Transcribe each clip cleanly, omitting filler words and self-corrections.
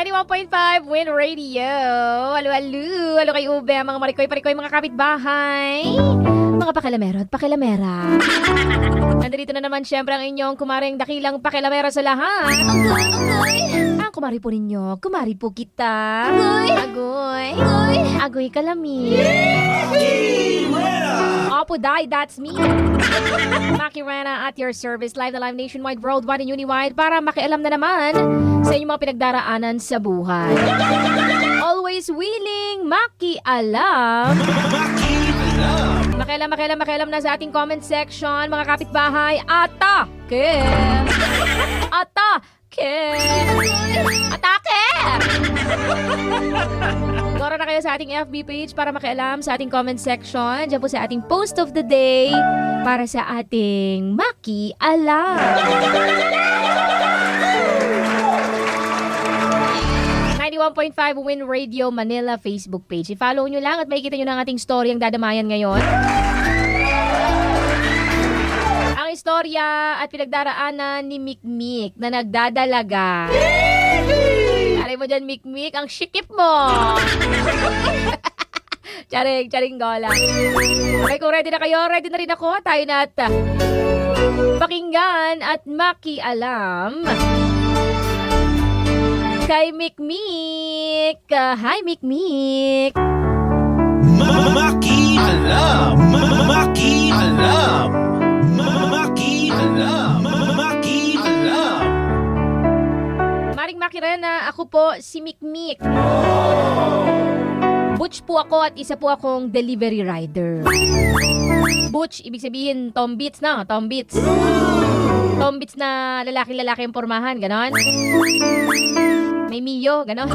91.5 Win Radio. Alo kay Ube, mga marikoy-parikoy, mga kapitbahay, mga pakilamero at pakilamera. Nandito na naman syempre ang inyong kumaring dakilang pakilamera sa lahat. Ang kumari po ninyo, kumari po kita. Agoy kalami. Opo, die, that's me. Maki Rana at your service, live na live nationwide, worldwide and uniwide para makialam na naman sa inyong mga pinagdaraanan sa buhay. Always willing, makialam. Makialam na sa ating comment section, mga kapitbahay. Atake! Gora na kayo sa ating FB page para makialam sa ating comment section. Diyan po sa ating post of the day para sa ating makialam. 91.5 Win Radio Manila Facebook page. I-follow nyo lang at makikita nyo na ang ating story ang dadamayan ngayon. Ang istorya at pinagdaraanan ni Mikmik na nagdadalaga. Aray mo dyan, Mikmik, ang shikip mo. Charing gola. Okay, kung ready na kayo, ready na rin ako. Tayo na at pakinggan at makialam kay Mikmik. Hi, Mikmik. Makialam. Maring Makirena, ako po si Mikmik. Butch po ako at isa po akong delivery rider. Butch, ibig sabihin tombits na, tombits. Tombits na lalaki-lalaki ang pormahan, ganon. May miyo, ganon.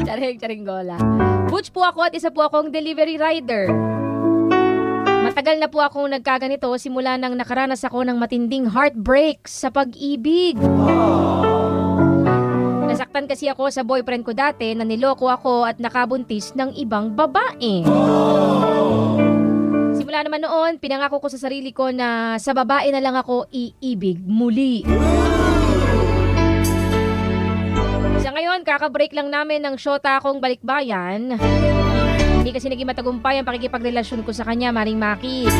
Charing gola. Butch po ako at isa po akong delivery rider. Matagal na po akong nagkaganito simula nang nakaranas ako ng matinding heartbreak sa pag-ibig. Nasaktan kasi ako sa boyfriend ko dati na niloko ako at nakabuntis ng ibang babae. Simula naman noon, pinangako ko sa sarili ko na sa babae na lang ako iibig muli. Sa ngayon, kaka-break lang namin ng syota akong balikbayan. Hindi kasi naging matagumpay ang pakikipagrelasyon ko sa kanya, Maring Maki.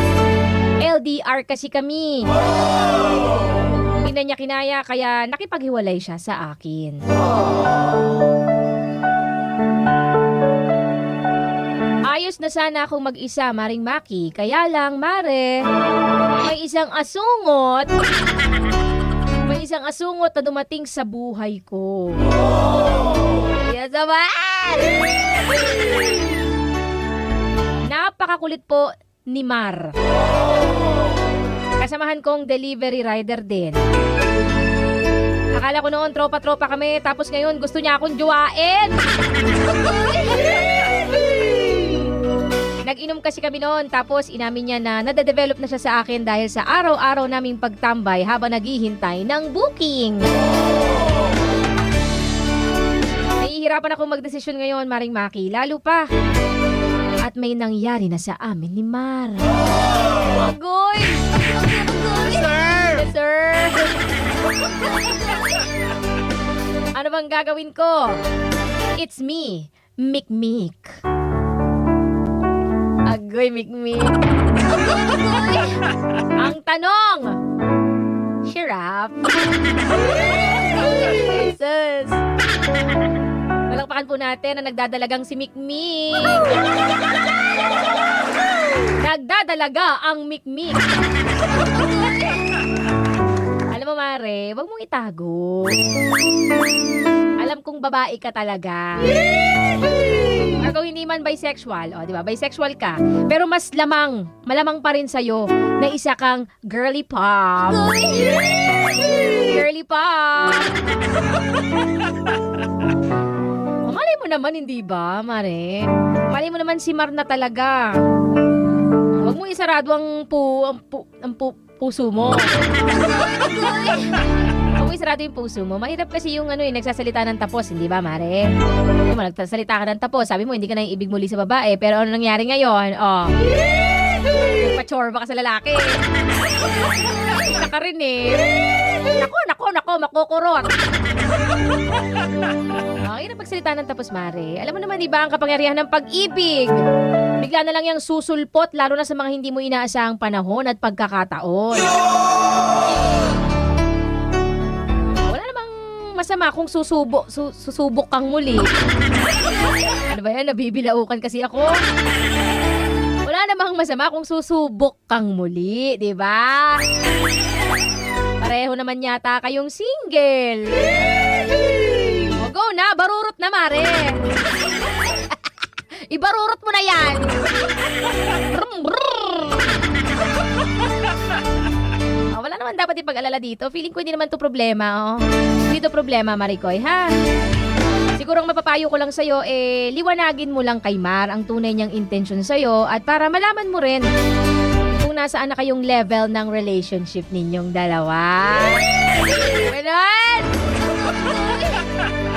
LDR kasi kami. Hindi na niya kinaya kaya nakipaghiwalay siya sa akin. Ayos na sana akong mag-isa, Maring Maki. Kaya lang, Mare, may isang asungot. May isang asungot na dumating sa buhay ko. Yes, naman! Napakakulit po ni Mar. Kasamahan kong delivery rider din. Akala ko noon tropa-tropa kami, tapos ngayon gusto niya akong juwain. Nag-inom kasi kami noon, tapos inamin niya na nade-develop na siya sa akin dahil sa araw-araw naming pagtambay habang naghihintay ng booking. Nahihirapan ako magdesisyon ngayon, Maring Maki, lalo pa at may nangyari na sa amin ni Mar. Agoy! Yes, sir! Ano bang gagawin ko? It's me, Mikmik. Agoy, Mikmik. Ang tanong, Shirap. Jesus. Palakpakan po natin na nagdadalagang si Mikmik. Nagdadalaga ang Mikmik. Alam mo, Mare, wag mong itago. Alam kong babae ka talaga. Or kung hindi man bisexual, di ba? Bisexual ka. Pero mas malamang pa rin sa'yo na isa kang girly pop. Girly pop. Malay mo naman, hindi ba, Mare? Malay mo naman si Mar na talaga. Huwag mo isarado ang puso mo. Huwag mo isarado yung puso mo. Mahirap kasi yung nagsasalita ng tapos, hindi ba, Mare? Yung nagsasalita ka ng tapos, sabi mo hindi ka na ibig muli sa babae, pero ano nangyari ngayon? Nagpa-chorba ka sa lalaki. Isa ka rin eh. Nako, makukurot. Okay na pagsalita ng tapos, Mare. Alam mo naman, di ba, ang kapangyarihan ng pag-ibig. Bigla na lang yung susulpot, lalo na sa mga hindi mo inaasahang panahon at pagkakataon. Wala namang masama kung susubok kang muli. Ano ba yan? Nabibilaukan kasi ako. Wala namang masama kung susubok kang muli, di ba? Pareho naman yata kayong single. O, go na, barurot na, Mare. Ibarurot mo na yan. Wala naman dapat ipag-alala dito. Feeling ko hindi naman to problema. Hindi to problema, Maricoy, ha? Siguro ang mapapayo ko lang sa'yo, liwanagin mo lang kay Mar ang tunay niyang intention sa'yo at para malaman mo rin kung nasaan na kayong level ng relationship ninyong dalawa. Ganon!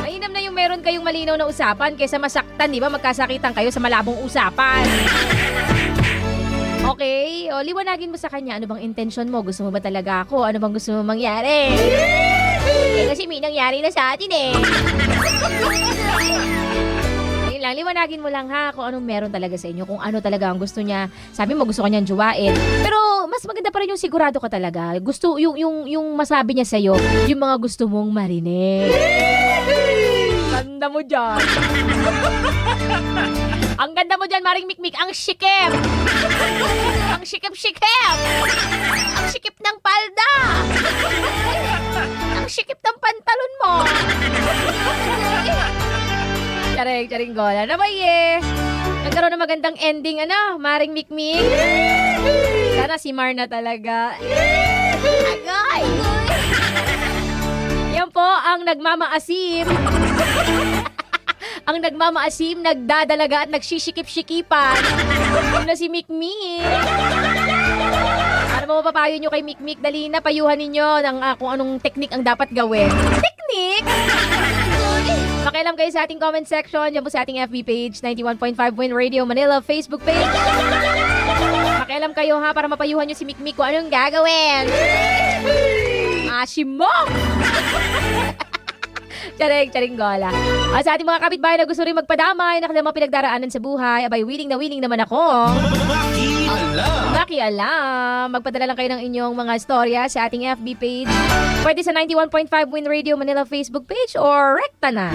Mainam na yung meron kayong malinaw na usapan kaysa masaktan, di ba? Magkasakitan kayo sa malabong usapan. Okay? O, liwanagin mo sa kanya. Ano bang intention mo? Gusto mo ba talaga ako? Ano bang gusto mo mangyari? Kasi may nangyari na sa atin eh. Ayun lang, liwanagin mo lang ha kung anong meron talaga sa inyo, kung ano talaga ang gusto niya. Sabi mo gusto kanyang jowain. Pero mas maganda pa rin yung sigurado ka talaga. Gusto yung masabi niya sa'yo, yung mga gusto mong marinig. Ganda mo dyan. Ang ganda mo dyan, Maring Mikmik. Ang sikip. Ang sikip-sikip. Ang sikip ng palda. Ang sikip ng pantalon mo. Charing gola na ba nagkaroon ng magandang ending, Maring Mikmik. Sana si Mar na talaga. Agay! Yan po ang nagmamaasim. Ang nagmamaasim, nagdadalaga at nagsisikip-sikipan. Na si Mikmik. Ano mo mapapayo nyo kay Mikmik? Dali na, payuhan ninyo ng kung anong teknik ang dapat gawin. Teknik? Makialam kayo sa ating comment section. Diyan po sa ating FB page, 91.5 Win Radio Manila Facebook page. Makialam kayo ha para mapayuhan nyo si Mikmik kung anong gagawin. Asim mo! Charing gola. Sa ating mga kapitbahay na gusto rin magpadamay, na kanilang mga pinagdaraanan sa buhay, abay, willing naman ako. Makialam. Magpadala lang kayo ng inyong mga storya sa ating FB page. Pwede sa 91.5 Win Radio Manila Facebook page or rekta na.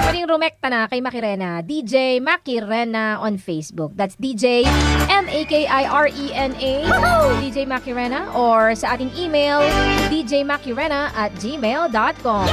Pwedeng rumekta na kay Makirena. DJ Makirena on Facebook. That's DJ Makirena. DJ Makirena or sa ating email djmakirena@gmail.com.